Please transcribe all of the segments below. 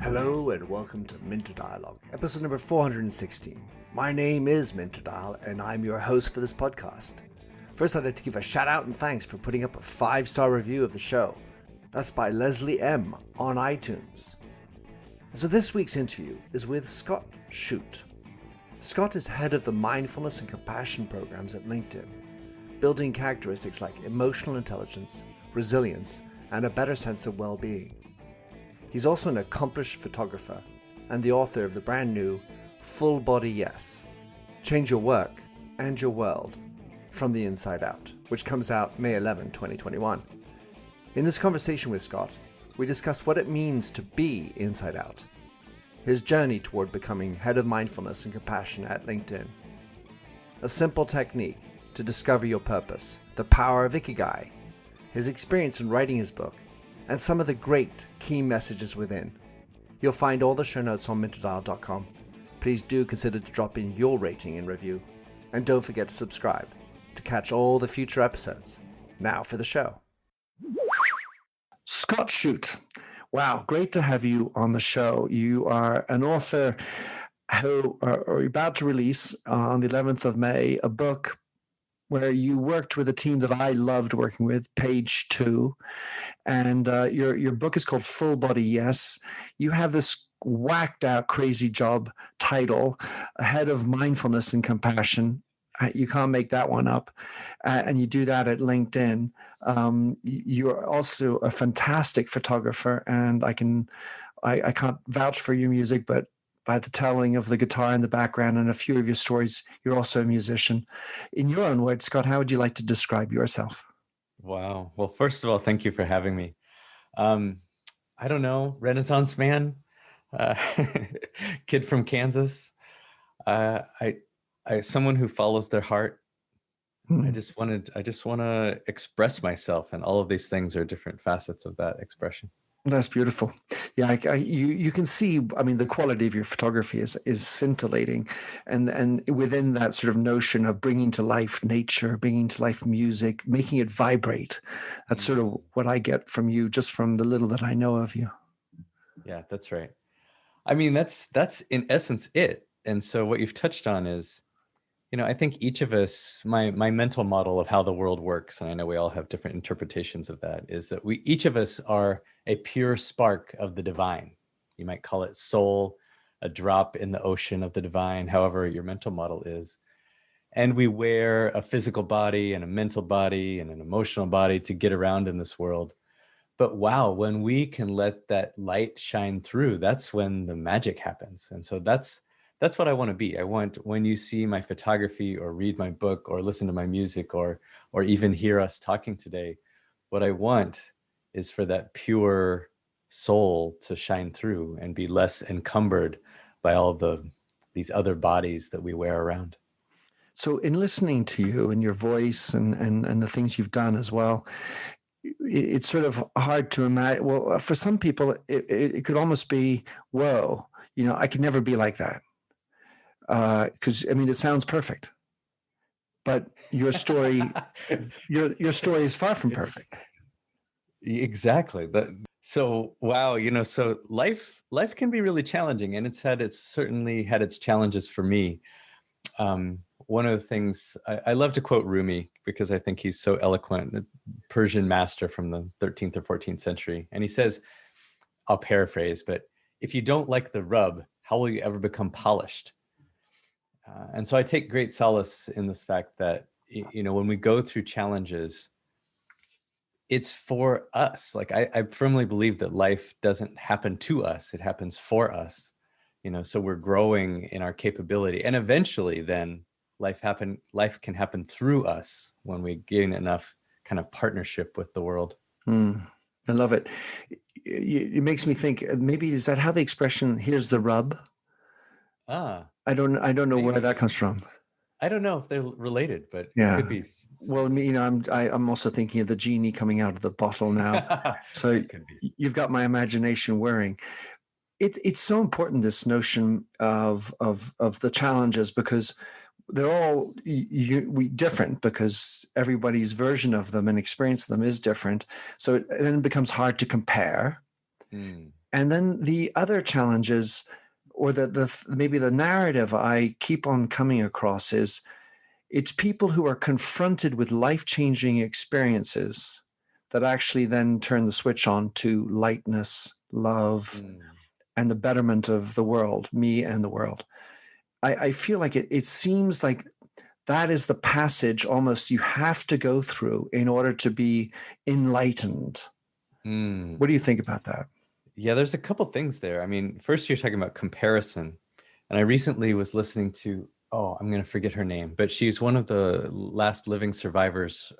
Hello and welcome to Minter Dialogue, episode number 416. My name is Minter Dial and I'm your host for this podcast. First, I'd like to give a shout out and thanks for putting up a 5-star review of the show. That's by Leslie M. on iTunes. So this week's interview is with Scott Shute. Scott is head of the Mindfulness and Compassion programs at LinkedIn, building characteristics like emotional intelligence, resilience, and a better sense of well-being. He's also an accomplished photographer and the author of the brand new Full Body Yes, Change Your Work and Your World from the Inside Out, which comes out May 11, 2021. In this conversation with Scott, we discussed what it means to be inside out, his journey toward becoming head of mindfulness and compassion at LinkedIn, a simple technique to discover your purpose, the power of Ikigai, his experience in writing his book, and some of the great key messages within. You'll find all the show notes on minterdial.com. Please do consider to drop in your rating and review, and don't forget to subscribe to catch all the future episodes. Now for the show. Scott Shute. Wow, great to have you on the show. You are an author who are about to release on the 11th of May a book where you worked with a team that I loved working with, Page 2. And your book is called Full Body Yes. You have this whacked out crazy job title, Head of Mindfulness and Compassion. You can't make that one up. And you do that at LinkedIn. You're also a fantastic photographer, and I can't vouch for your music, but by the telling of the guitar in the background and a few of your stories, you're also a musician. In your own words, Scott, how would you like to describe yourself? Wow. Well, first of all, thank you for having me. I don't know, Renaissance man, kid from Kansas. I someone who follows their heart. I just want to express myself, and all of these things are different facets of that expression. That's beautiful. Yeah, you can see. I mean, the quality of your photography is scintillating, and within that sort of notion of bringing to life nature, bringing to life music, making it vibrate. That's sort of what I get from you, just from the little that I know of you. Yeah, that's right. I mean, that's in essence it. And so what you've touched on is, I think each of us, my mental model of how the world works, and I know we all have different interpretations of that, is that each of us are a pure spark of the divine. You might call it soul, a drop in the ocean of the divine, however your mental model is. And we wear a physical body and a mental body and an emotional body to get around in this world. But wow, when we can let that light shine through, that's when the magic happens. And so that's what I want to be. I want, when you see my photography or read my book or listen to my music or even hear us talking today, what I want is for that pure soul to shine through and be less encumbered by all these other bodies that we wear around. So in listening to you and your voice and the things you've done as well, it's sort of hard to imagine. Well, for some people, it could almost be, whoa, I could never be like that. Because it sounds perfect, but your story, your story is far from perfect. Exactly. So wow, so life can be really challenging, and it's certainly had its challenges for me. One of the things I love to quote Rumi, because I think he's so eloquent, a Persian master from the 13th or 14th century, and he says, I'll paraphrase, but if you don't like the rub, how will you ever become polished? And so I take great solace in this fact that, when we go through challenges, it's for us. Like I firmly believe that life doesn't happen to us. It happens for us, so we're growing in our capability. And eventually then life can happen through us when we gain enough kind of partnership with the world. I love it. It makes me think, maybe is that how the expression, here's the rub? I don't know where that comes from. I don't know if they're related, but yeah, it could be. Well, I'm also thinking of the genie coming out of the bottle now. So you've got my imagination whirring. It's so important, this notion of the challenges, because they're all different because everybody's version of them and experience of them is different. So then it becomes hard to compare. Mm. And then the other challenges, or the maybe the narrative I keep on coming across is it's people who are confronted with life-changing experiences that actually then turn the switch on to lightness, love, and the betterment of the world, me and the world. I feel like it seems like that is the passage almost you have to go through in order to be enlightened. Mm. What do you think about that? Yeah, there's a couple things there. I mean, first you're talking about comparison. And I recently was listening to, I'm going to forget her name, but she's one of the last living survivors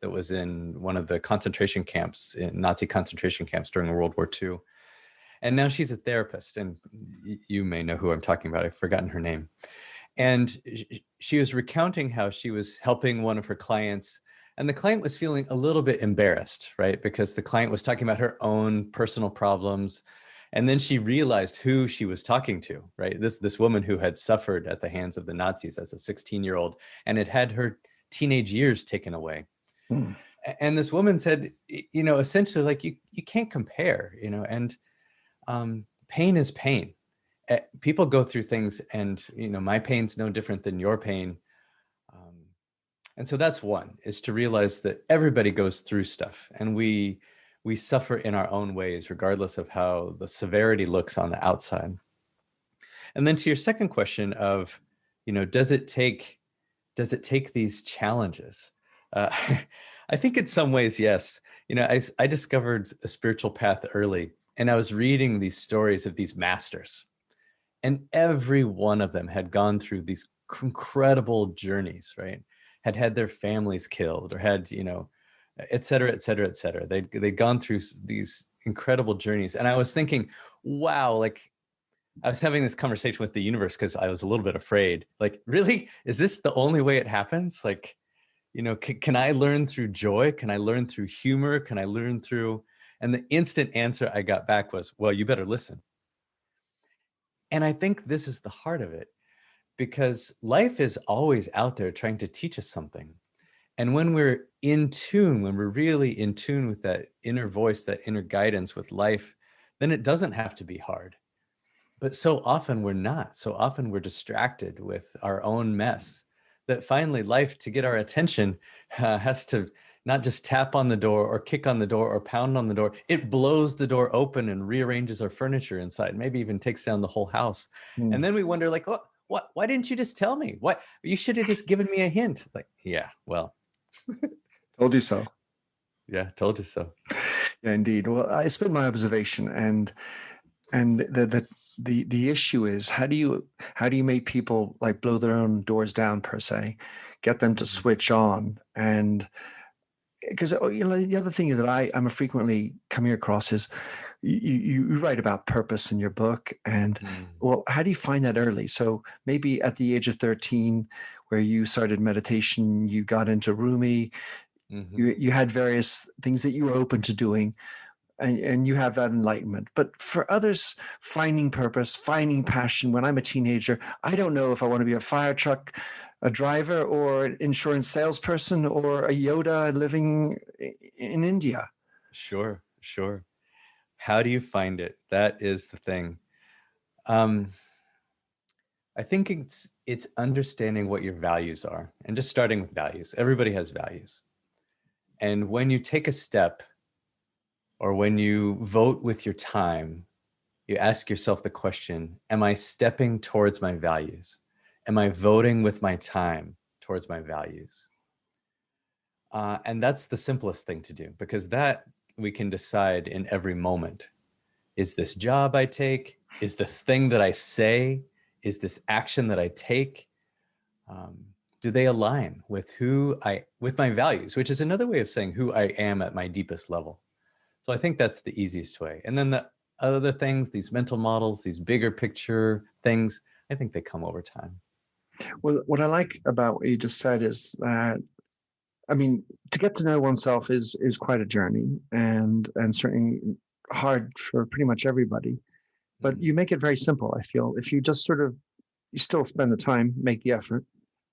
that was in one of the concentration camps, in Nazi concentration camps during World War II. And now she's a therapist, and you may know who I'm talking about. I've forgotten her name. And she was recounting how she was helping one of her clients, and the client was feeling a little bit embarrassed, right? Because the client was talking about her own personal problems. And then she realized who she was talking to, right? This woman who had suffered at the hands of the Nazis as a 16-year-old and had had her teenage years taken away. Hmm. And this woman said, essentially, like, you can't compare, and pain is pain. People go through things, and my pain's no different than your pain. And so that's one, is to realize that everybody goes through stuff, and we suffer in our own ways, regardless of how the severity looks on the outside. And then to your second question of, does it take these challenges? I think in some ways, yes. I discovered a spiritual path early, and I was reading these stories of these masters, and every one of them had gone through these incredible journeys, right? Had their families killed, or had, et cetera, et cetera, et cetera. They'd gone through these incredible journeys. And I was thinking, wow, like, I was having this conversation with the universe because I was a little bit afraid. Like, really? Is this the only way it happens? Like, can I learn through joy? Can I learn through humor? Can I learn through... And the instant answer I got back was, well, you better listen. And I think this is the heart of it, because life is always out there trying to teach us something. And when we're in tune, when we're really in tune with that inner voice, that inner guidance with life, then it doesn't have to be hard. But so often we're not. So often we're distracted with our own mess, that finally life, to get our attention, has to not just tap on the door or kick on the door or pound on the door. It blows the door open and rearranges our furniture inside, maybe even takes down the whole house. Hmm. And then we wonder, like, what? Why didn't you just tell me? What? You should have just given me a hint. Like, yeah, well, Told you so. yeah, told you so. Yeah, indeed. Well, it's been my observation, and the issue is, how do you make people like blow their own doors down, per se, get them to switch on? And because the other thing that I'm frequently coming across is you write about purpose in your book, and well, how do you find that early? So maybe at the age of 13, where you started meditation, you got into Rumi, you had various things that you were open to doing, and you have that enlightenment. But for others, finding purpose, finding passion, when I'm a teenager, I don't know if I want to be a fire truck, a driver, or an insurance salesperson, or a Yoda living in India. Sure. How do you find it? That is the thing. I think it's understanding what your values are, and just starting with values. Everybody has values. And when you take a step, or when you vote with your time, you ask yourself the question, am I stepping towards my values? Am I voting with my time towards my values? And that's the simplest thing to do, because that we can decide in every moment. Is this job I take? Is this thing that I say? Is this action that I take? Do they align with with my values, which is another way of saying who I am at my deepest level? So I think that's the easiest way. And then the other things, these mental models, these bigger picture things, I think they come over time. Well, what I like about what you just said is that, I mean, to get to know oneself is quite a journey, and certainly hard for pretty much everybody. But you make it very simple. I feel if you just you still spend the time, make the effort,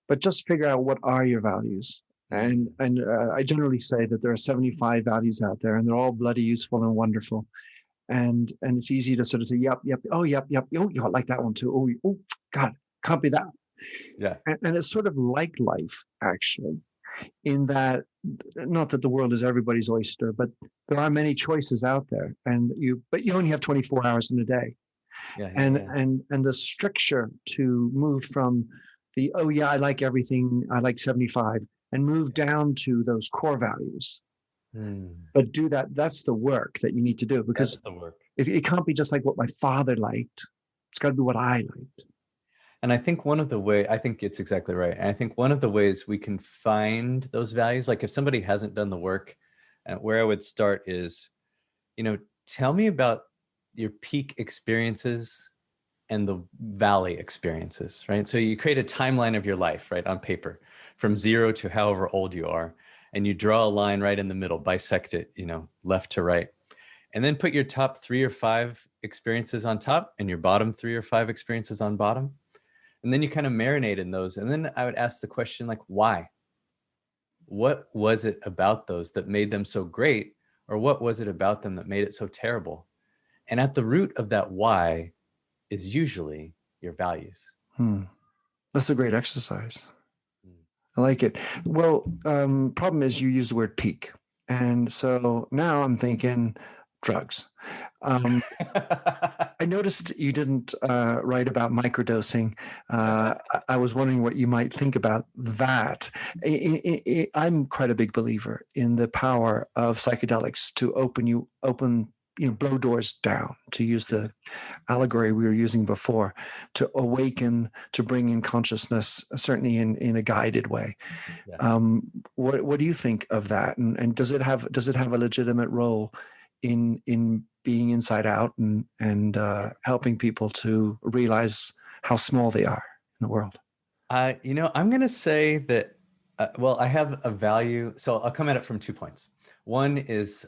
but just figure out what are your values. And I generally say that there are 75 values out there, and they're all bloody useful and wonderful. And it's easy to sort of say, yep, oh, yep, oh, you like that one too. Oh, God, copy that. Yeah. And it's sort of like life, actually, in that, not that the world is everybody's oyster, but there are many choices out there, but you only have 24 hours in a day. And the stricture to move from the, oh yeah, I like everything, I like 75, and move down to those core values. But do that's the work that you need to do, because that's the work. It can't be just like what my father liked. It's got to be what I liked. And I think I think it's exactly right. And I think one of the ways we can find those values, like if somebody hasn't done the work, where I would start is, tell me about your peak experiences and the valley experiences, right? So you create a timeline of your life, right, on paper, from 0 to however old you are. And you draw a line right in the middle, bisect it, left to right. And then put your top 3 or 5 experiences on top and your bottom 3 or 5 experiences on bottom. And then you kind of marinate in those. And then I would ask the question, like, why? What was it about those that made them so great? Or what was it about them that made it so terrible? And at the root of that why is usually your values. That's a great exercise. I like it. Well, problem is you use the word peak. And so now I'm thinking drugs. I noticed you didn't write about microdosing. I was wondering what you might think about that. I'm quite a big believer in the power of psychedelics to open blow doors down, to use the allegory we were using before, to awaken, to bring in consciousness, certainly in a guided way. Yeah. What do you think of that? And does it have a legitimate role in being inside out and helping people to realize how small they are in the world? I'm going to say that, I have a value. So I'll come at it from 2 points. One is,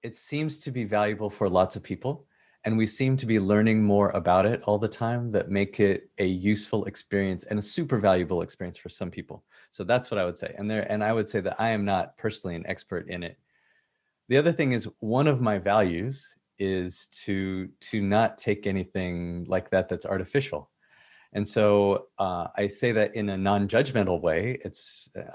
it seems to be valuable for lots of people, and we seem to be learning more about it all the time that make it a useful experience and a super valuable experience for some people. So that's what I would say. And I would say that I am not personally an expert in it. The other thing is, one of my values is to not take anything like that that's artificial. And so I say that in a non-judgmental way.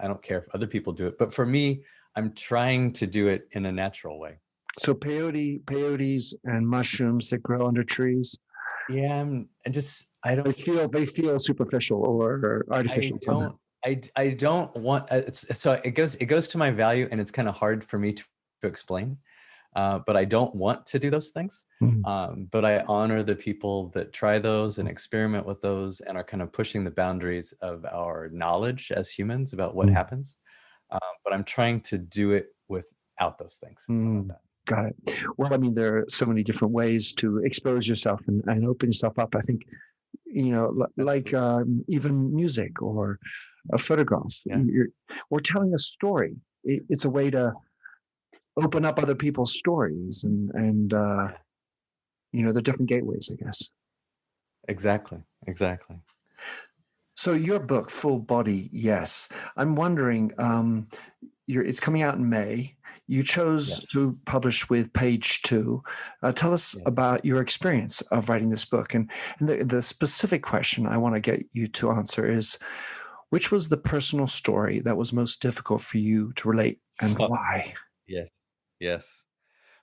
I don't care if other people do it, but for me, I'm trying to do it in a natural way. So peyotes and mushrooms that grow under trees. Yeah, They feel superficial or artificial. I don't want. So it goes to my value, and it's kind of hard for me to explain. But I don't want to do those things. But I honor the people that try those and experiment with those and are kind of pushing the boundaries of our knowledge as humans about what happens. But I'm trying to do it without those things. Like that. Got it. Well, I mean, there are so many different ways to expose yourself and open yourself up. I think, like even music or a photograph, or telling a story. It's a way to open up other people's stories and the different gateways, I guess. Exactly. So your book, Full Body, Yes. I'm wondering, it's coming out in May. You chose to publish with Page 2. Tell us about your experience of writing this book. And the specific question I want to get you to answer is, which was the personal story that was most difficult for you to relate, and why? Yes.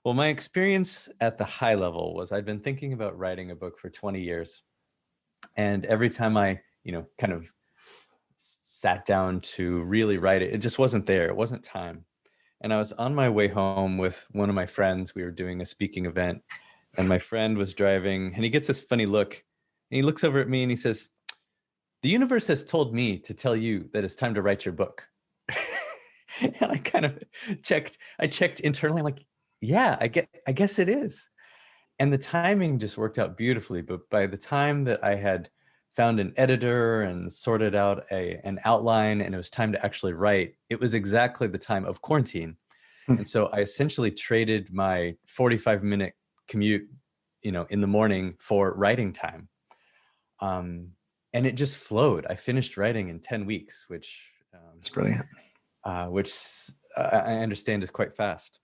Well, my experience at the high level was I'd been thinking about writing a book for 20 years. And every time I, kind of sat down to really write it, it just wasn't there. It wasn't time. And I was on my way home with one of my friends. We were doing a speaking event, and my friend was driving, and he gets this funny look, and he looks over at me and he says, "The universe has told me to tell you that it's time to write your book." And I kind of checked internally. I'm like, yeah, I guess it is. And the timing just worked out beautifully. But by the time that I had found an editor and sorted out an outline, and it was time to actually write, it was exactly the time of quarantine. And so I essentially traded my 45-minute commute, in the morning for writing time. and it just flowed. I finished writing in 10 weeks, It's brilliant. which I understand is quite fast.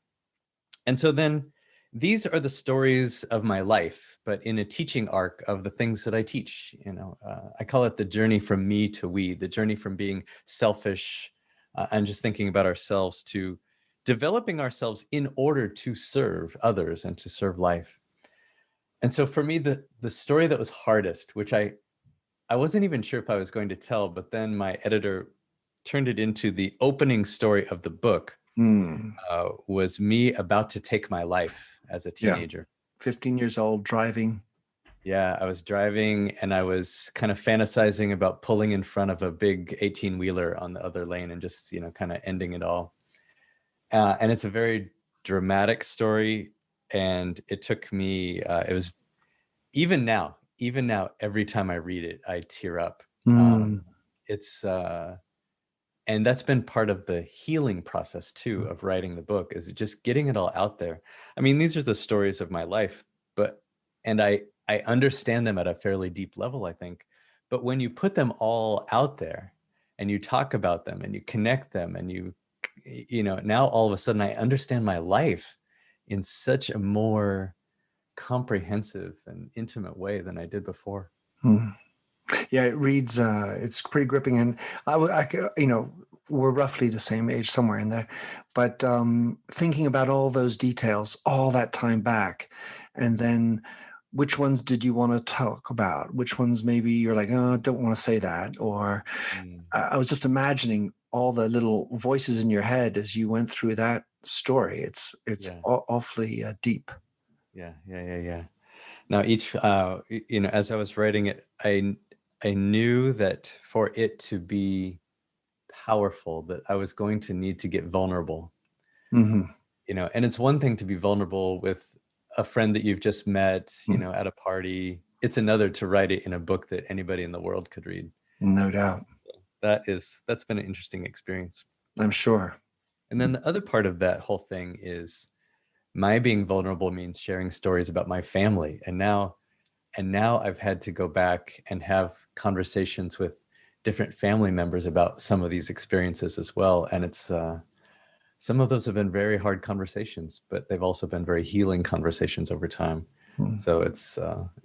And so then these are the stories of my life, but in a teaching arc of the things that I teach. I call it the journey from me to we, the journey from being selfish and just thinking about ourselves to developing ourselves in order to serve others and to serve life. And so for me, the story that was hardest, which I wasn't even sure if I was going to tell, but then my editor turned it into the opening story of the book, was me about to take my life as a teenager. 15 years old, driving. Yeah, I was driving and I was kind of fantasizing about pulling in front of a big 18-wheeler on the other lane and just, kind of ending it all. And it's a very dramatic story. And it took me, it was even now, every time I read it, I tear up. And that's been part of the healing process too, of writing the book, is just getting it all out there. I mean, these are the stories of my life, and I understand them at a fairly deep level, I think. But when you put them all out there and you talk about them and you connect them and now all of a sudden I understand my life in such a more comprehensive and intimate way than I did before. Yeah, it reads, it's pretty gripping. And we're roughly the same age, somewhere in there. But thinking about all those details, all that time back, and then which ones did you want to talk about? Which ones maybe you're like, oh, don't want to say that? Or I was just imagining all the little voices in your head as you went through that story. It's awfully deep. Yeah. Now as I was writing it, I knew that for it to be powerful, that I was going to need to get vulnerable. And it's one thing to be vulnerable with a friend that you've just met, at a party. It's another to write it in a book that anybody in the world could read. No doubt. That's been an interesting experience, I'm sure. And then the other part of that whole thing is my being vulnerable means sharing stories about my family. And now I've had to go back and have conversations with different family members about some of these experiences as well. And it's some of those have been very hard conversations, but they've also been very healing conversations over time. So it's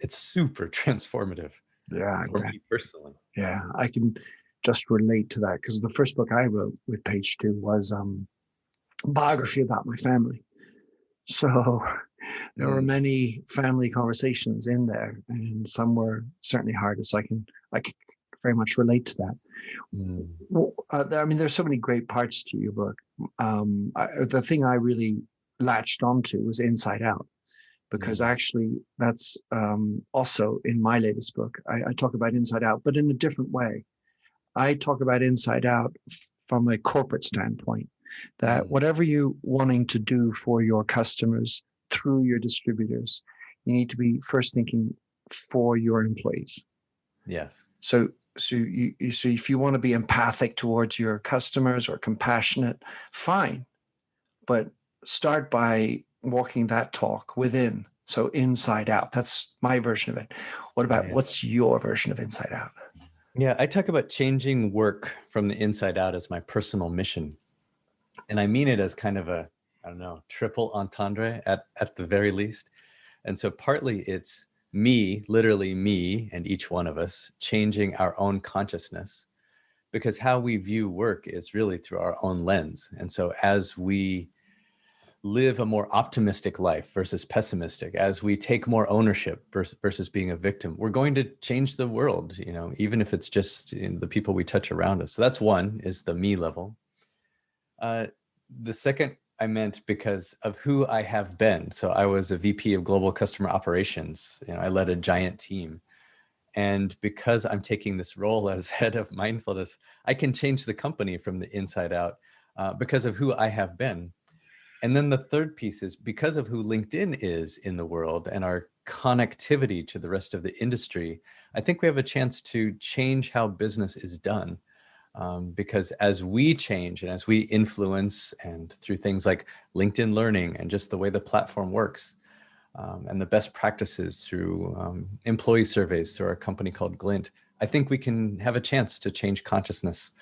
super transformative. Yeah, for me personally. Yeah, I can just relate to that, because the first book I wrote with Page 2 was a biography about my family. So there were many family conversations in there, and some were certainly harder. So I can very much relate to that. Well, I mean, there's so many great parts to your book. The thing I really latched onto was Inside Out, because actually that's also in my latest book. I talk about Inside Out, but in a different way. I talk about Inside Out from a corporate standpoint, that whatever you're wanting to do for your customers through your distributors, you need to be first thinking for your employees. Yes. So if you want to be empathic towards your customers or compassionate, fine, but start by walking that talk within. So Inside Out, that's my version of it. What about what's your version of Inside Out? Yeah, I talk about changing work from the inside out as my personal mission. And I mean it as kind of a, triple entendre at the very least. And so partly it's me, literally me, and each one of us changing our own consciousness, because how we view work is really through our own lens. And so as we live a more optimistic life versus pessimistic, as we take more ownership versus being a victim, we're going to change the world, even if it's just the people we touch around us. So that's one, is the me level. The second I meant because of who I have been. So I was a VP of Global Customer Operations. I led a giant team. And because I'm taking this role as head of mindfulness, I can change the company from the inside out because of who I have been. And then the third piece is because of who LinkedIn is in the world and our connectivity to the rest of the industry, I think we have a chance to change how business is done. Because as we change and as we influence, and through things like LinkedIn Learning and just the way the platform works, and the best practices through employee surveys through our company called Glint, I think we can have a chance to change consciousness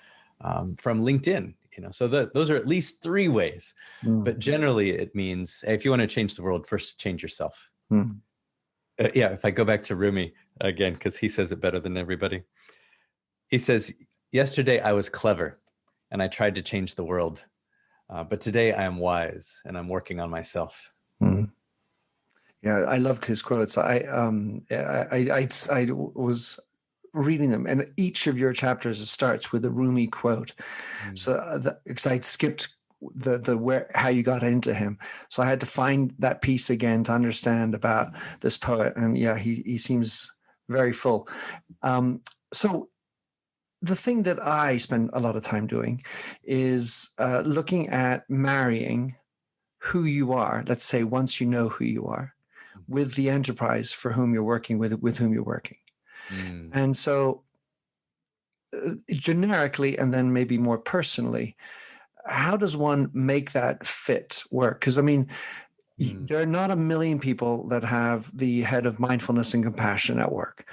from LinkedIn. So those are at least 3 ways. But generally, it means if you want to change the world, first change yourself. Yeah, if I go back to Rumi again, because he says it better than everybody. He says, yesterday I was clever and I tried to change the world. But today I am wise and I'm working on myself. Yeah, I loved his quotes. I was reading them, and each of your chapters starts with a Rumi quote. So because I skipped the where how you got into him, so I had to find that piece again to understand about this poet. And yeah, he seems very full. So the thing that I spend a lot of time doing is looking at marrying who you are. Let's say once you know who you are, with the enterprise for whom you're working with whom you're working. And so generically, and then maybe more personally, how does one make that fit work? Because I mean, there are not a million people that have the head of mindfulness and compassion at work.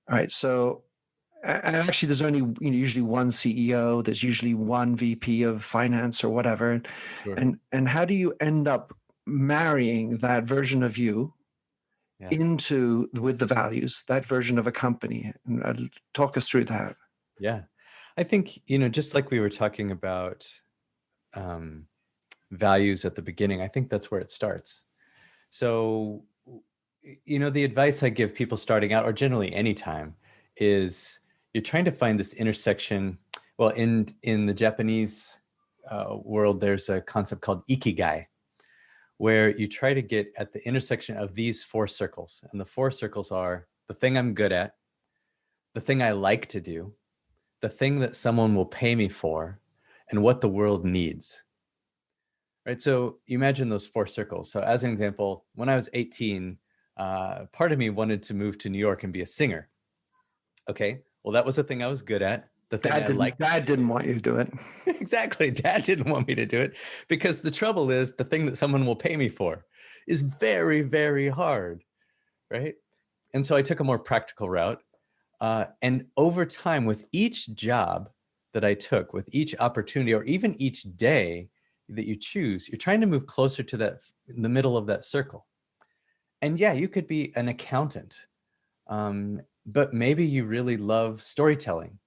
All right. So, and actually there's only usually one CEO, there's usually one VP of finance or whatever. And how do you end up marrying that version of you into with the values, that version of a company? And talk us through that. Yeah, I think, just like we were talking about values at the beginning, I think that's where it starts. So, the advice I give people starting out, or generally anytime, is you're trying to find this intersection. Well, in the Japanese world, there's a concept called ikigai, where you try to get at the intersection of these 4 circles. And the 4 circles are the thing I'm good at, the thing I like to do, the thing that someone will pay me for, and what the world needs. Right? So you imagine those 4 circles. So as an example, when I was 18, part of me wanted to move to New York and be a singer. Okay, well, that was the thing I was good at. The thing Dad didn't want you to do it. Exactly. Dad didn't want me to do it, because the trouble is the thing that someone will pay me for is very, very hard. Right. And so I took a more practical route. And over time, with each job that I took, with each opportunity, or even each day that you choose, you're trying to move closer to that, in the middle of that circle. And yeah, you could be an accountant, but maybe you really love storytelling.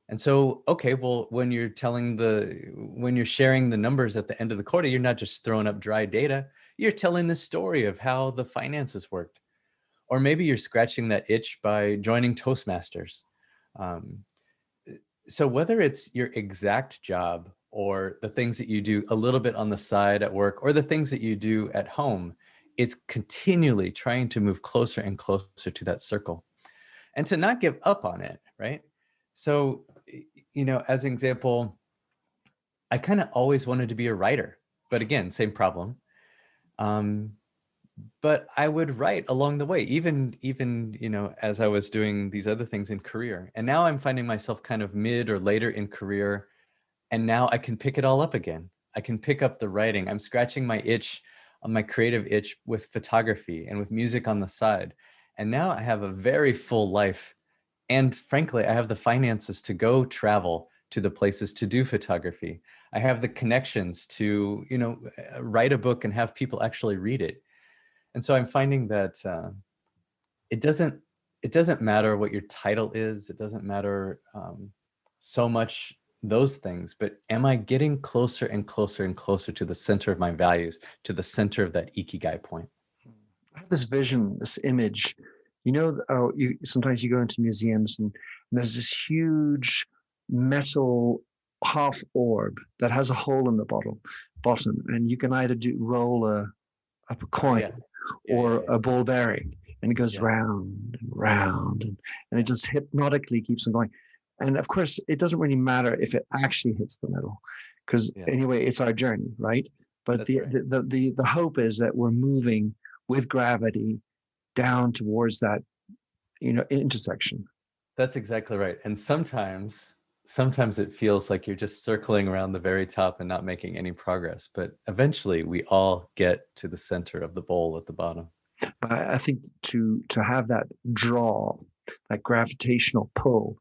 And so, okay, well, when you're sharing the numbers at the end of the quarter, you're not just throwing up dry data, you're telling the story of how the finances worked. Or maybe you're scratching that itch by joining Toastmasters. So whether it's your exact job or the things that you do a little bit on the side at work, or the things that you do at home, it's continually trying to move closer and closer to that circle, and to not give up on it, right? So, as an example, I kind of always wanted to be a writer, but again, same problem. But I would write along the way, even as I was doing these other things in career. And now I'm finding myself kind of mid or later in career, and now I can pick it all up again. I can pick up the writing. I'm scratching my itch, my creative itch, with photography and with music on the side. And now I have a very full life. And frankly, I have the finances to go travel to the places to do photography. I have the connections to, write a book and have people actually read it. And so I'm finding that it doesn't matter what your title is. It doesn't matter so much those things, but am I getting closer and closer and closer to the center of my values, to the center of that ikigai point? I have this vision, this image. Sometimes you go into museums and there's this huge metal half orb that has a hole in the bottom, and you can either roll up a coin or a ball bearing, and it goes round and round, and it just hypnotically keeps on going. And of course, it doesn't really matter if it actually hits the middle, because anyway, it's our journey, right? But the hope is that we're moving with gravity down towards that, intersection. That's exactly right. And sometimes it feels like you're just circling around the very top and not making any progress. But eventually we all get to the center of the bowl at the bottom. But I think to have that draw that gravitational pull.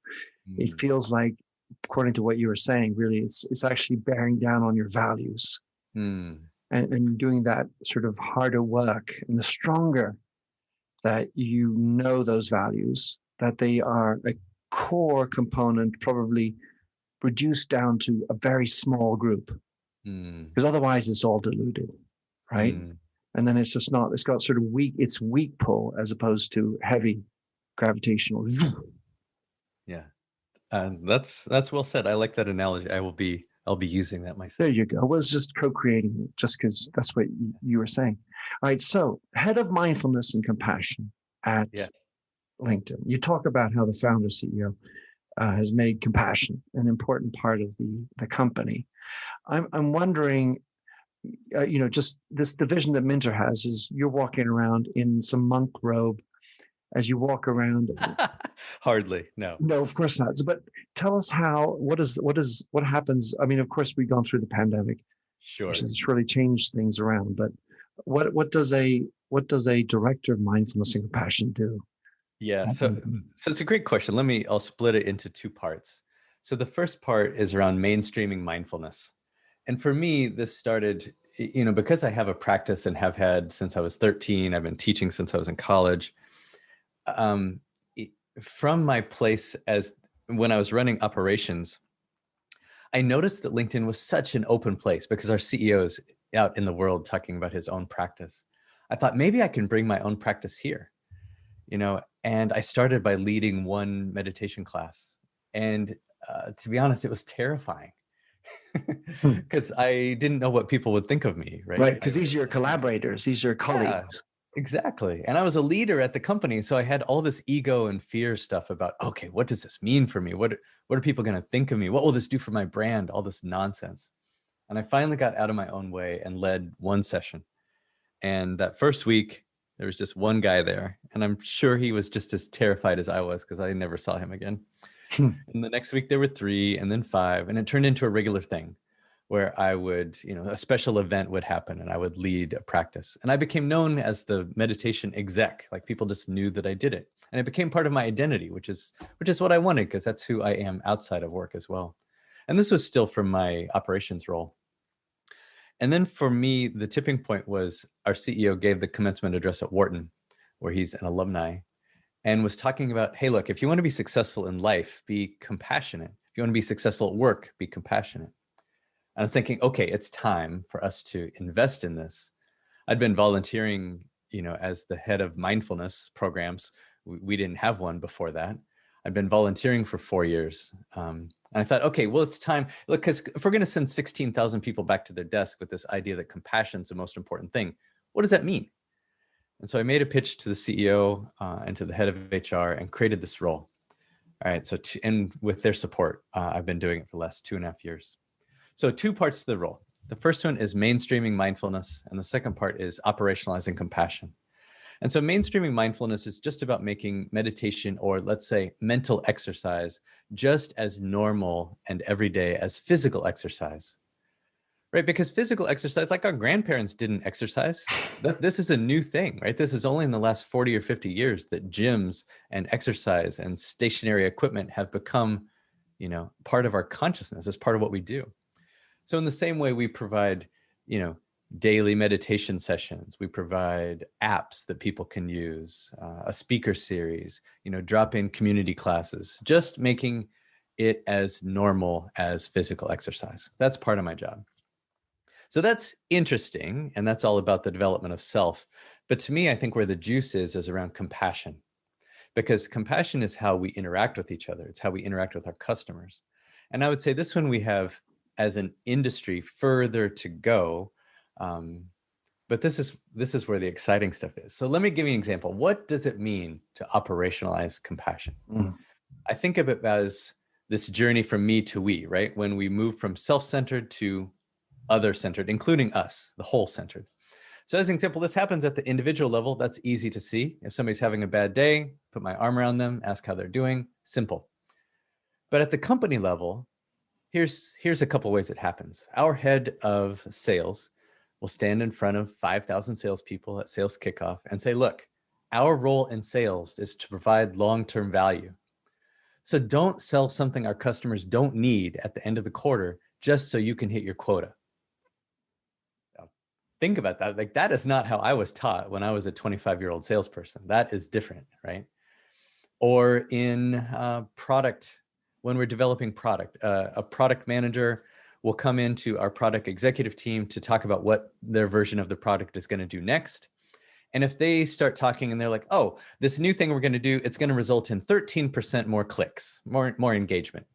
It Mm. feels like, according to what you were saying, really, it's actually bearing down on your values, Mm. and doing that sort of harder work. And the stronger that you know those values, that they are a core component, probably reduced down to a very small group, Mm. because otherwise it's all diluted, right? Mm. And then it's just not, it's got sort of weak pull as opposed to heavy gravitational. Yeah. That's well said. I like that analogy. I'll be using that myself. There you go. I was just co-creating it just because that's what you were saying. All right. So, head of mindfulness and compassion at Yeah. LinkedIn. You talk about how the founder CEO has made compassion an important part of the company. I'm wondering, just this division that Minter has is you're walking around in some monk robe as you walk around. Hardly. No. No, of course not. But tell us what happens. I mean, of course, we've gone through the pandemic, Sure. which has really changed things around. But what does a director of mindfulness and compassion do? Yeah. So it's a great question. I'll split it into two parts. So the first part is around mainstreaming mindfulness. And for me, this started, because I have a practice and have had since I was 13, I've been teaching since I was in college. From my place as when I was running operations, I noticed that LinkedIn was such an open place because our CEO is out in the world talking about his own practice. I thought maybe I can bring my own practice here, and I started by leading one meditation class. And to be honest, it was terrifying because I didn't know what people would think of me, right? Right, because these are your collaborators, these are colleagues. Yeah, exactly. And I was a leader at the company. So I had all this ego and fear stuff about, okay, what does this mean for me? What are people going to think of me? What will this do for my brand? All this nonsense. And I finally got out of my own way and led one session. And that first week, there was just one guy there. And I'm sure he was just as terrified as I was because I never saw him again. And the next week there were 3 and then 5. And it turned into a regular thing where I would, a special event would happen and I would lead a practice. And I became known as the meditation exec. Like people just knew that I did it. And it became part of my identity, which is what I wanted because that's who I am outside of work as well. And this was still from my operations role. And then for me, the tipping point was our CEO gave the commencement address at Wharton, where he's an alumni, and was talking about, hey, look, if you want to be successful in life, be compassionate. If you want to be successful at work, be compassionate. And I was thinking, okay, it's time for us to invest in this. I'd been volunteering, as the head of mindfulness programs. We didn't have one before that. I'd been volunteering for 4 years. And I thought, okay, well, it's time. Look, because if we're going to send 16,000 people back to their desk with this idea that compassion is the most important thing, what does that mean? And so I made a pitch to the CEO and to the head of HR and created this role. All right. So, and with their support, I've been doing it for the last 2.5 years. So 2 parts to the role. The first one is mainstreaming mindfulness. And the second part is operationalizing compassion. And so mainstreaming mindfulness is just about making meditation, or let's say mental exercise, just as normal and everyday as physical exercise. Right? Because physical exercise, like our grandparents didn't exercise. This is a new thing, right? This is only in the last 40 or 50 years that gyms and exercise and stationary equipment have become, part of our consciousness, as part of what we do. So in the same way we provide, daily meditation sessions, we provide apps that people can use, a speaker series, drop-in community classes, just making it as normal as physical exercise. That's part of my job. So that's interesting. And that's all about the development of self. But to me, I think where the juice is around compassion, because compassion is how we interact with each other. It's how we interact with our customers. And I would say this one we have as an industry further to go. But this is where the exciting stuff is. So let me give you an example. What does it mean to operationalize compassion? I think of it as this journey from me to we, right? When we move from self-centered to other-centered, including us, the whole-centered. So as an example, this happens at the individual level. That's easy to see. If somebody's having a bad day, put my arm around them, ask how they're doing. Simple. But at the company level, here's a couple ways it happens. Our head of sales will stand in front of 5,000 salespeople at sales kickoff and say, look, Our role in sales is to provide long-term value. So don't sell something our customers don't need at the end of the quarter just so you can hit your quota. Now, think about that. Like, that is not how I was taught when I was a 25-year-old salesperson. That is different, right? Or in product, when we're developing product, a product manager will come into our product executive team to talk about what their version of the product is going to do next. And if they start talking and they're like, oh, this new thing we're going to do, it's going to result in 13% more clicks, more engagement.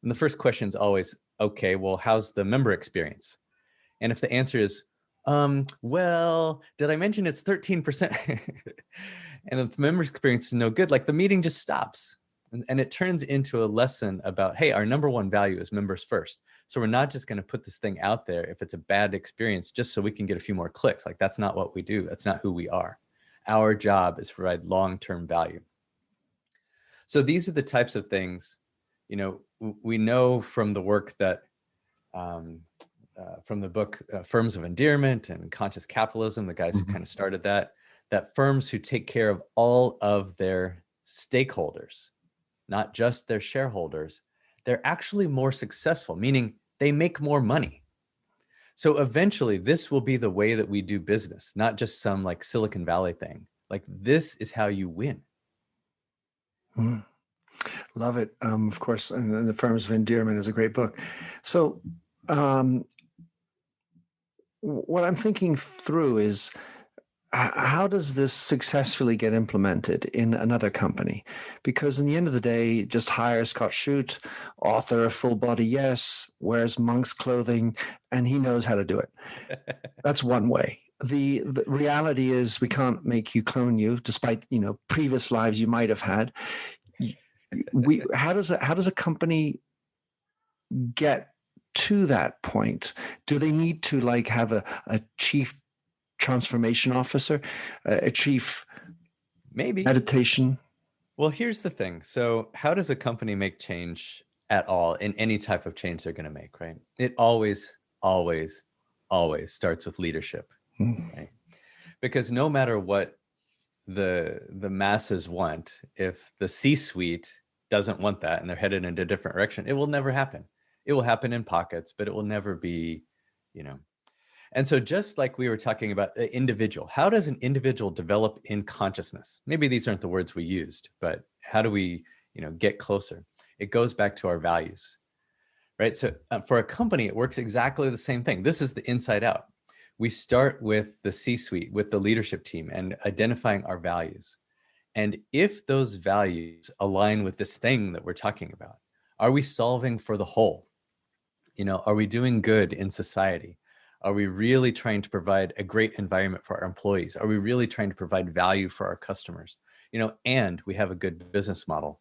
And the first question is always, okay, well, how's the member experience? And if the answer is, well, did I mention it's 13%? And if the member experience is no good, like, the meeting just stops. And it turns into a lesson about, hey, our number one value is members first. So we're not just going to put this thing out there if it's a bad experience just so we can get a few more clicks. Like, that's not what we do. That's not who we are. Our job is to provide long-term value. So these are the types of things, we know from the work that, from the book, Firms of Endearment and Conscious Capitalism, the guys who kind of started that firms who take care of all of their stakeholders, not just their shareholders, they're actually more successful, meaning they make more money. So eventually this will be the way that we do business, not just some like Silicon Valley thing. Like, this is how you win. Love it. Of course, and the Firms of Endearment is a great book. So what I'm thinking through is, how does this successfully get implemented in another company? Because in the end of the day, just hire Scott Shute, author of Full Body Yes, wears monk's clothing, and he knows how to do it. That's one way. The reality is, we can't make you clone you, despite previous lives you might have had. How does a company get to that point? Do they need to have a chief transformation officer, a chief maybe meditation? Well, here's the thing. So how does a company make change at all in any type of change they're going to make, right? It always starts with leadership, right? Because no matter what the masses want, if the C-suite doesn't want that and they're headed in a different direction, it will never happen. It will happen in pockets, but it will never be, And so just like we were talking about the individual, how does an individual develop in consciousness? Maybe these aren't the words we used, but how do we, get closer? It goes back to our values, right? So for a company, it works exactly the same thing. This is the inside out. We start with the C-suite, with the leadership team, and identifying our values. And if those values align with this thing that we're talking about, are we solving for the whole? Are we doing good in society? Are we really trying to provide a great environment for our employees? Are we really trying to provide value for our customers? And we have a good business model.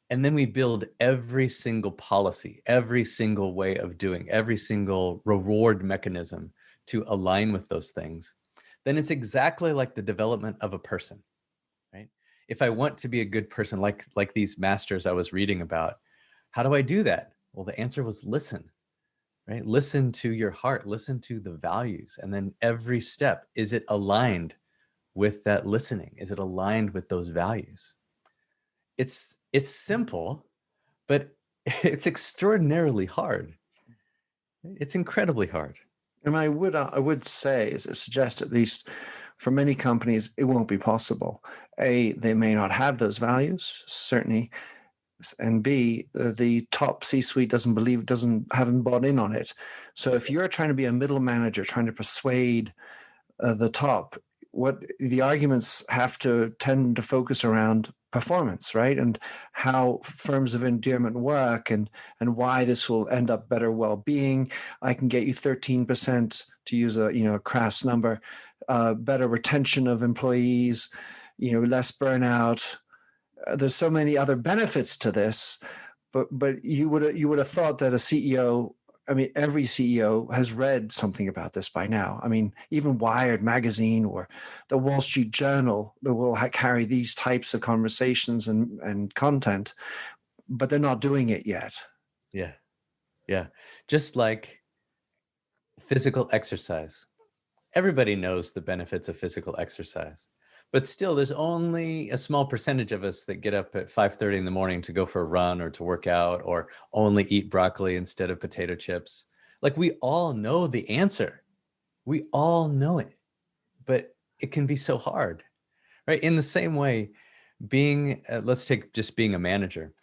And then we build every single policy, every single way of doing, every single reward mechanism to align with those things. Then it's exactly like the development of a person, right? If I want to be a good person, like these masters I was reading about, how do I do that? Well, the answer was listen. Right? Listen to your heart, listen to the values. And then every step, is it aligned with that listening? Is it aligned with those values? It's simple, but it's extraordinarily hard. It's incredibly hard. And I would say, suggest at least for many companies, it won't be possible. A, they may not have those values, certainly. And B, the top C-suite haven't bought in on it. So if you're trying to be a middle manager, trying to persuade the top, what the arguments have to tend to focus around performance, right? And how firms of endearment work, and why this will end up better well-being. I can get you 13%, to use a crass number, better retention of employees, less burnout. There's so many other benefits to this, but you would have thought that a CEO, every CEO has read something about this by now. Even Wired magazine or the Wall Street Journal that will carry these types of conversations and content, but they're not doing it yet. Yeah. Just like physical exercise. Everybody knows the benefits of physical exercise. But still, there's only a small percentage of us that get up at 5:30 in the morning to go for a run or to work out, or only eat broccoli instead of potato chips. Like, we all know the answer. We all know it, but it can be so hard, right? In the same way, let's take just being a manager.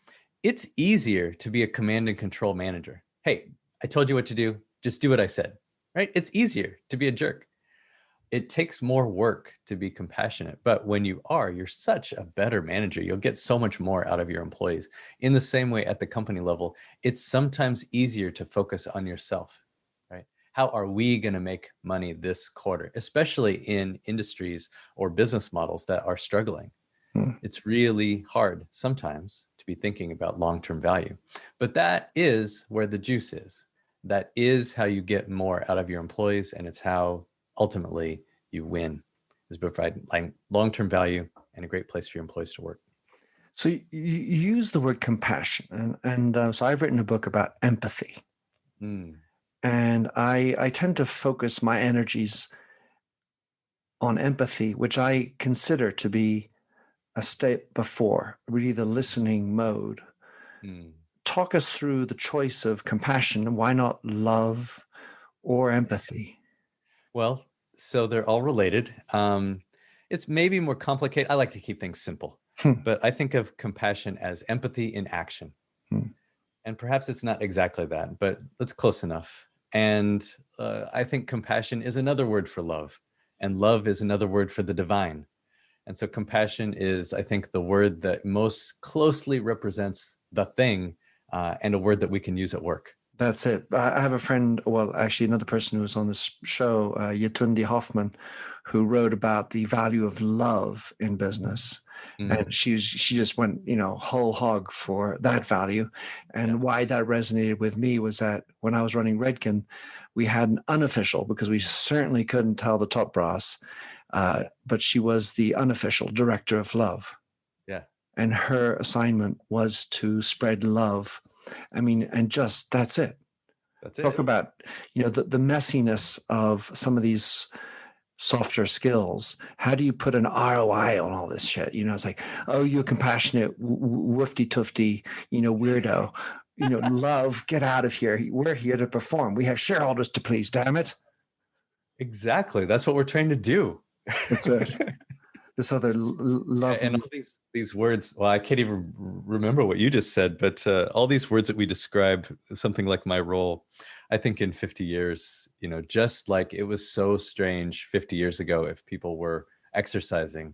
It's easier to be a command and control manager. Hey, I told you what to do. Just do what I said, right? It's easier to be a jerk. It takes more work to be compassionate, but when you're such a better manager. You'll get so much more out of your employees. In the same way, at the company level, it's sometimes easier to focus on yourself, right? How are we going to make money this quarter, especially in industries or business models that are struggling? It's really hard sometimes to be thinking about long-term value, but that is where the juice is. That is how you get more out of your employees, and it's how ultimately you win, is provide long-term value and a great place for your employees to work. So you use the word compassion, and so I've written a book about empathy, and I tend to focus my energies on empathy, which I consider to be a step before really the listening mode. Talk us through the choice of compassion. Why not love or empathy? Well, so they're all related. It's maybe more complicated. I like to keep things simple, but I think of compassion as empathy in action. And perhaps it's not exactly that, but it's close enough. And I think compassion is another word for love, and love is another word for the divine. And so compassion is, I think, the word that most closely represents the thing, and a word that we can use at work. That's it. I have a friend, well, actually another person who was on this show, Yetundi Hoffman, who wrote about the value of love in business. And she just went, whole hog for that value. And why that resonated with me was that when I was running Redken, we had an unofficial, because we certainly couldn't tell the top brass, but she was the unofficial director of love. Yeah. And her assignment was to spread love. I mean, and just that's it. That's it. Talk about, the messiness of some of these softer skills. How do you put an ROI on all this shit? It's like, oh, you're compassionate, woofty toofty, weirdo. Love, get out of here. We're here to perform. We have shareholders to please, damn it. Exactly. That's what we're trying to do. That's it. This other love. And all these words, well, I can't even remember what you just said, but all these words that we describe, something like my role, I think in 50 years, just like it was so strange 50 years ago if people were exercising,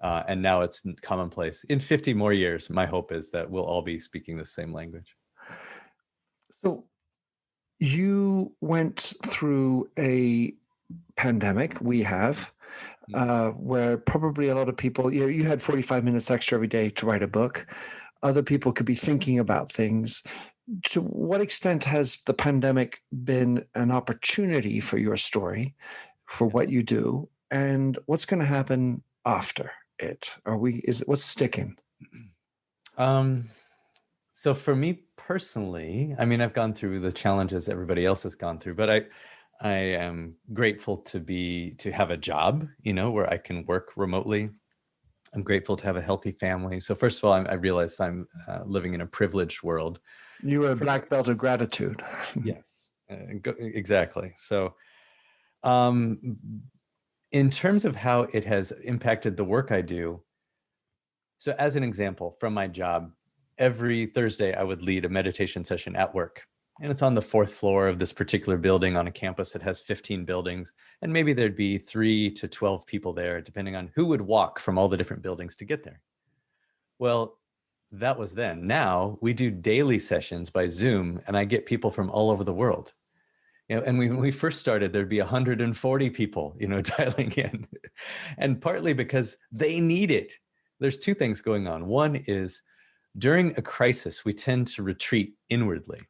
and now it's commonplace. In 50 more years, my hope is that we'll all be speaking the same language. So you went through a pandemic, we have, where probably a lot of people, you had 45 minutes extra every day to write a book. Other people could be thinking about things. To what extent has the pandemic been an opportunity for your story, for what you do, and what's going to happen after it? What's sticking? So for me personally, I mean, I've gone through the challenges everybody else has gone through, but I am grateful to have a job, where I can work remotely. I'm grateful to have a healthy family. So first of all, I realized I'm living in a privileged world. You were a black belt of gratitude. Yes, exactly. So in terms of how it has impacted the work I do, so as an example, from my job, every Thursday I would lead a meditation session at work. And it's on the 4th floor of this particular building on a campus that has 15 buildings. And maybe there'd be 3 to 12 people there, depending on who would walk from all the different buildings to get there. Well, that was then. Now we do daily sessions by Zoom, and I get people from all over the world. And when we first started, there'd be 140 people, dialing in. And partly because they need it. There's 2 things going on. One is during a crisis, we tend to retreat inwardly.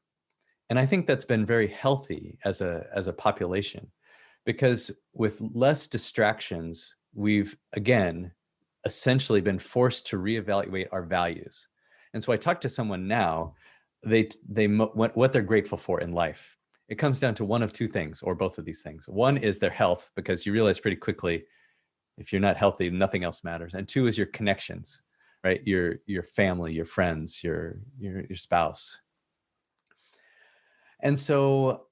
And I think that's been very healthy as a population, because with less distractions, we've, again, essentially been forced to reevaluate our values. And so I talk to someone now, what they're grateful for in life. It comes down to one of 2 things, or both of these things. One is their health, because you realize pretty quickly If you're not healthy, nothing else matters. And 2 is your connections, right? Your family, your friends, your spouse. And so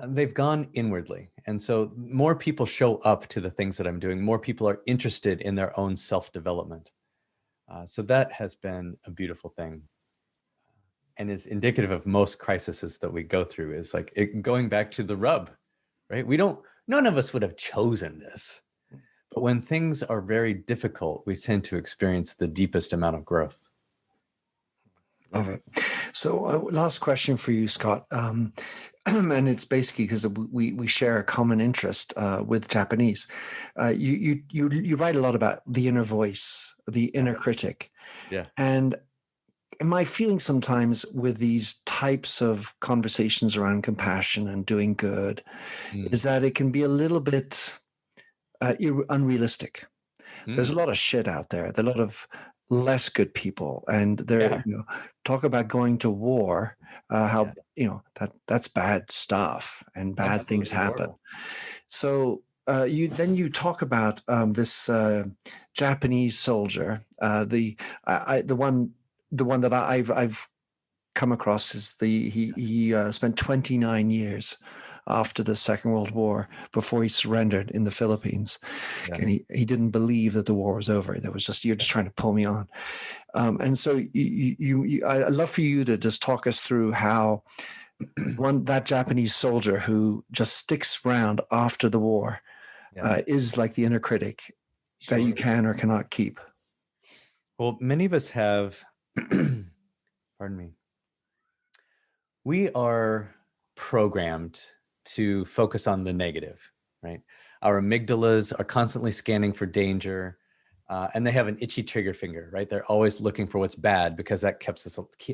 they've gone inwardly. And so more people show up to the things that I'm doing. More people are interested in their own self-development. So that has been a beautiful thing, and is indicative of most crises that we go through, is like going back to the rub, right? None of us would have chosen this. But when things are very difficult, we tend to experience the deepest amount of growth. Love it. So last question for you, Scott. And it's basically because we share a common interest with Japanese. You write a lot about the inner voice, the inner critic. Yeah. And my feeling sometimes with these types of conversations around compassion and doing good is that it can be a little bit unrealistic. There's a lot of shit out there. There are a lot of less good people, and they're talk about going to war. That's bad stuff, and bad Absolutely things happen. horrible. So you talk about this Japanese soldier. The one that I've come across is he spent 29 years after the Second World War before he surrendered in the Philippines. Yeah. And he didn't believe that the war was over. There was just, you're just trying to pull me on. And so I'd love for you to just talk us through how that Japanese soldier who just sticks around after the war is like the inner critic that you can or cannot keep. Well, many of us have, pardon me, we are programmed to focus on the negative, right? Our amygdalas are constantly scanning for danger, and they have an itchy trigger finger, right? They're always looking for what's bad because that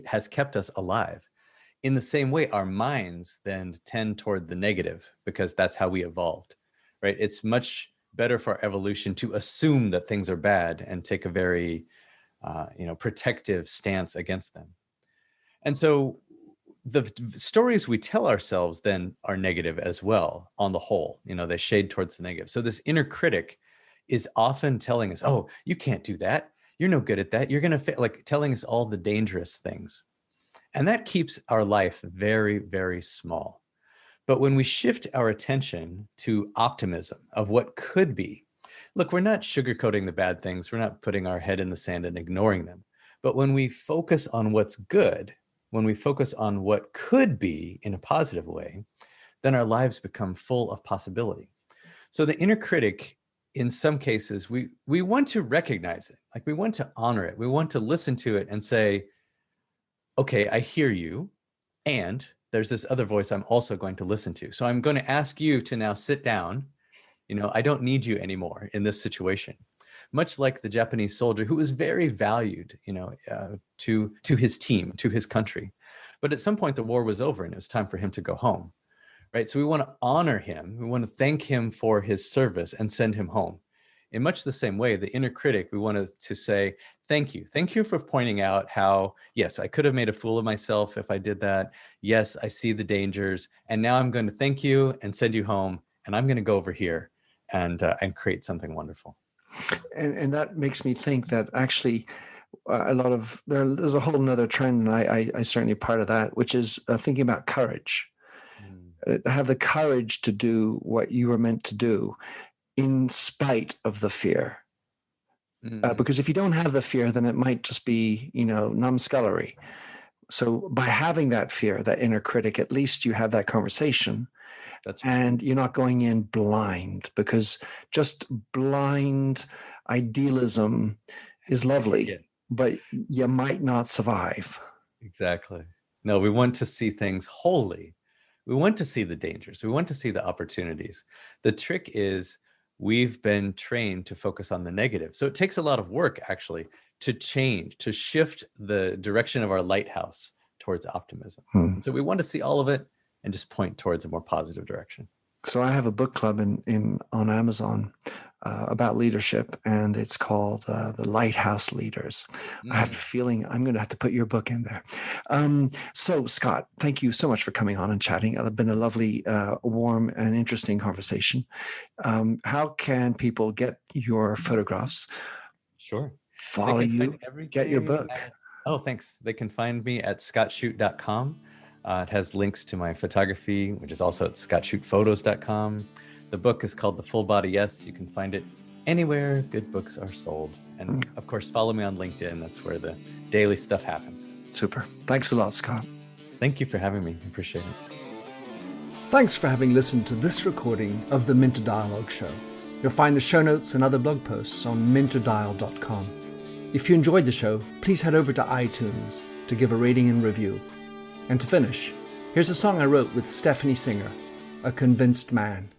has kept us alive. In the same way, our minds then tend toward the negative because that's how we evolved, right? It's much better for evolution to assume that things are bad and take a very, protective stance against them. And so the stories we tell ourselves then are negative as well on the whole. They shade towards the negative. So this inner critic is often telling us, oh, you can't do that. You're no good at that. You're going to fail, like telling us all the dangerous things. And that keeps our life very, very small. But when we shift our attention to optimism of what could be, look, we're not sugarcoating the bad things. We're not putting our head in the sand and ignoring them. But when we focus on what's good, when we focus on what could be in a positive way, then our lives become full of possibility. So the inner critic, in some cases, we want to recognize it. Like we want to honor it. We want to listen to it and say, okay, I hear you. And there's this other voice I'm also going to listen to. So I'm going to ask you to now sit down. I don't need you anymore in this situation. Much like the Japanese soldier who was very valued, to his team, to his country. But at some point the war was over and it was time for him to go home, right? So we want to honor him. We want to thank him for his service and send him home. In much the same way, the inner critic, we want to say, thank you. Thank you for pointing out how, yes, I could have made a fool of myself if I did that. Yes, I see the dangers. And now I'm going to thank you and send you home. And I'm going to go over here and create something wonderful. And that makes me think that actually there's a whole nother trend, and I certainly part of that, which is thinking about courage. Have the courage to do what you were meant to do in spite of the fear. Because if you don't have the fear, then it might just be, numbskullery. So by having that fear, that inner critic, at least you have that conversation. That's right. And you're not going in blind, because just blind idealism is lovely, but you might not survive. Exactly. No, we want to see things wholly. We want to see the dangers. We want to see the opportunities. The trick is we've been trained to focus on the negative. So it takes a lot of work, actually, to change, to shift the direction of our lighthouse towards optimism. And so we want to see all of it and just point towards a more positive direction. So I have a book club on Amazon about leadership, and it's called The Lighthouse Leaders. I have a feeling I'm going to have to put your book in there. So, Scott, thank you so much for coming on and chatting. It's been a lovely, warm, and interesting conversation. How can people get your photographs? Sure. Follow you, get your book. Oh, thanks. They can find me at scottshute.com. It has links to my photography, which is also at scottshutephotos.com. The book is called The Full Body Yes. You can find it anywhere good books are sold. And of course, follow me on LinkedIn. That's where the daily stuff happens. Super. Thanks a lot, Scott. Thank you for having me. I appreciate it. Thanks for having listened to this recording of the Minter Dialogue Show. You'll find the show notes and other blog posts on minterdial.com. If you enjoyed the show, please head over to iTunes to give a rating and review. And to finish, here's a song I wrote with Stephanie Singer, A Convinced Man.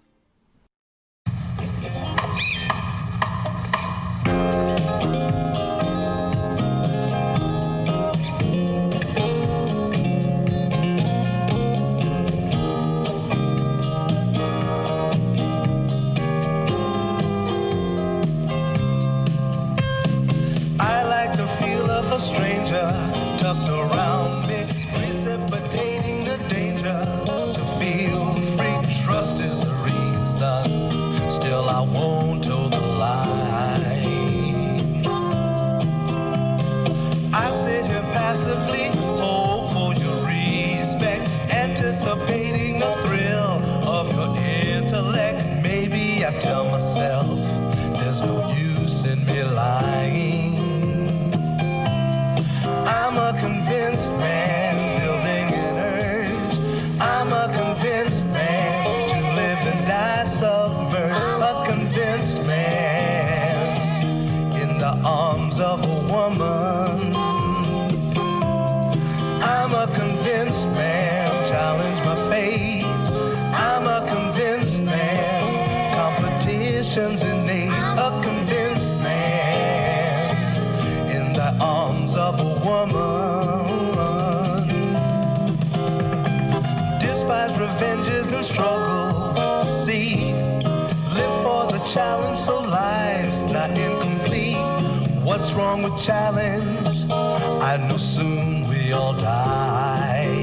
A stranger tucked around me, precipitating the danger. To feel free, trust is the reason. Still, I won't toe the line. I sit here passively, hope for your respect, anticipating the thrill of your intellect. Maybe I tell myself there's no use in me lying. I'm a convinced man, building an urge. I'm a convinced man, to live and die submerged. A convinced man, in the arms of a woman. I'm a convinced man, challenge my fate. I'm a convinced man, competition's innate. A convinced man, in the arms of a woman. Despise revenges and struggle to see. Live for the challenge so life's not incomplete. What's wrong with challenge? I know soon we all die.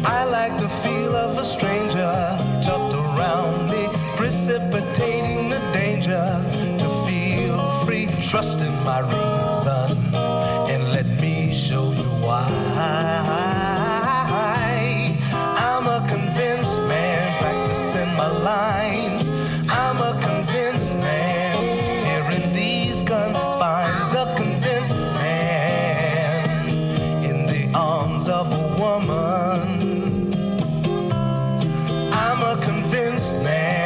I like the feel of a stranger tucked around me, precipitating the danger. To feel free, trust in my reason, and let me show you why. I'm a convinced man, practicing my lines. I'm a convinced man, here in these confines. A convinced man, in the arms of a woman. I'm a convinced man.